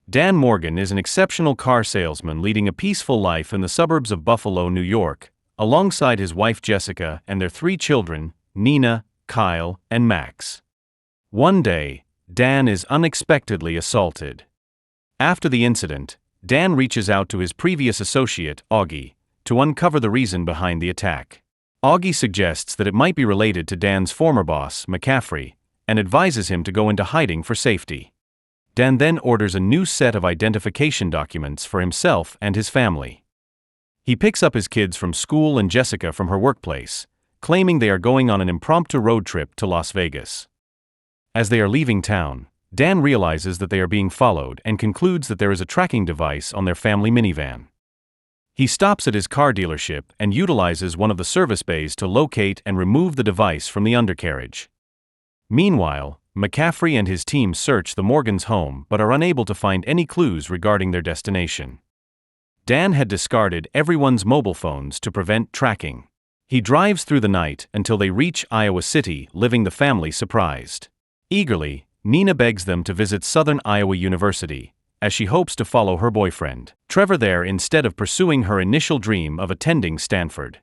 Dan Morgan is an exceptional car salesman leading a peaceful life in the suburbs of Buffalo, New York, alongside his wife Jessica and their 3 children, Nina, Kyle, and Max. One day, Dan is unexpectedly assaulted. After the incident, Dan reaches out to his previous associate, Augie, to uncover the reason behind the attack. Augie suggests that it might be related to Dan's former boss, McCaffrey, and advises him to go into hiding for safety. Dan then orders a new set of identification documents for himself and his family. He picks up his kids from school and Jessica from her workplace, claiming they are going on an impromptu road trip to Las Vegas. As they are leaving town, Dan realizes that they are being followed and concludes that there is a tracking device on their family minivan. He stops at his car dealership and utilizes one of the service bays to locate and remove the device from the undercarriage. Meanwhile, McCaffrey and his team search the Morgans' home but are unable to find any clues regarding their destination. Dan had discarded everyone's mobile phones to prevent tracking. He drives through the night until they reach Iowa City, leaving the family surprised. Eagerly, Nina begs them to visit Southern Iowa University, as she hopes to follow her boyfriend, Trevor, there instead of pursuing her initial dream of attending Stanford.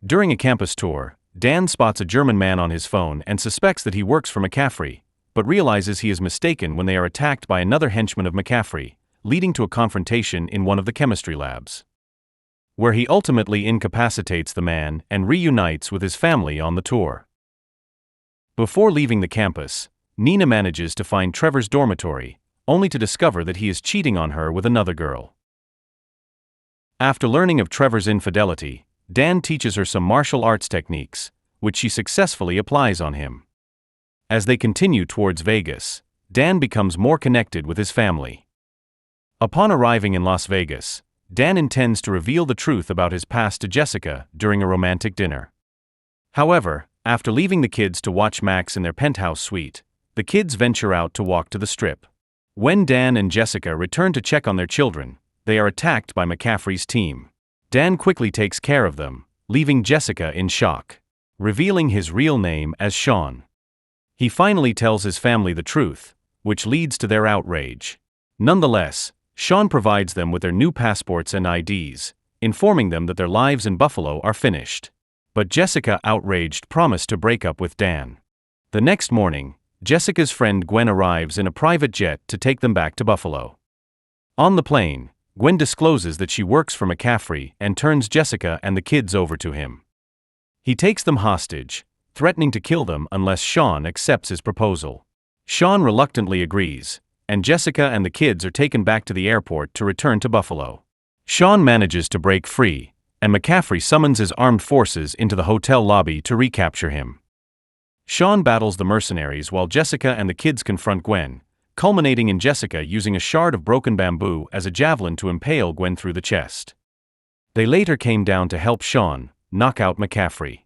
During a campus tour, Dan spots a German man on his phone and suspects that he works for McCaffrey, but realizes he is mistaken when they are attacked by another henchman of McCaffrey, leading to a confrontation in one of the chemistry labs, where he ultimately incapacitates the man and reunites with his family on the tour. Before leaving the campus, Nina manages to find Trevor's dormitory, only to discover that he is cheating on her with another girl. After learning of Trevor's infidelity, Dan teaches her some martial arts techniques, which she successfully applies on him. As they continue towards Vegas, Dan becomes more connected with his family. Upon arriving in Las Vegas, Dan intends to reveal the truth about his past to Jessica during a romantic dinner. However, after leaving the kids to watch Max in their penthouse suite, the kids venture out to walk to the Strip. When Dan and Jessica return to check on their children, they are attacked by McCaffrey's team. Dan quickly takes care of them, leaving Jessica in shock, revealing his real name as Sean. He finally tells his family the truth, which leads to their outrage. Nonetheless, Sean provides them with their new passports and IDs, informing them that their lives in Buffalo are finished. But Jessica, outraged, promised to break up with Dan. The next morning, Jessica's friend Gwen arrives in a private jet to take them back to Buffalo. On the plane, Gwen discloses that she works for McCaffrey and turns Jessica and the kids over to him. He takes them hostage, threatening to kill them unless Sean accepts his proposal. Sean reluctantly agrees, and Jessica and the kids are taken back to the airport to return to Buffalo. Sean manages to break free, and McCaffrey summons his armed forces into the hotel lobby to recapture him. Sean battles the mercenaries while Jessica and the kids confront Gwen, culminating in Jessica using a shard of broken bamboo as a javelin to impale Gwen through the chest. They later came down to help Sean knock out McCaffrey.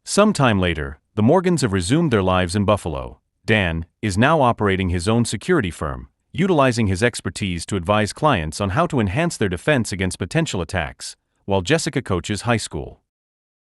Sometime later, the Morgans have resumed their lives in Buffalo. Dan is now operating his own security firm, utilizing his expertise to advise clients on how to enhance their defense against potential attacks, while Jessica coaches high school.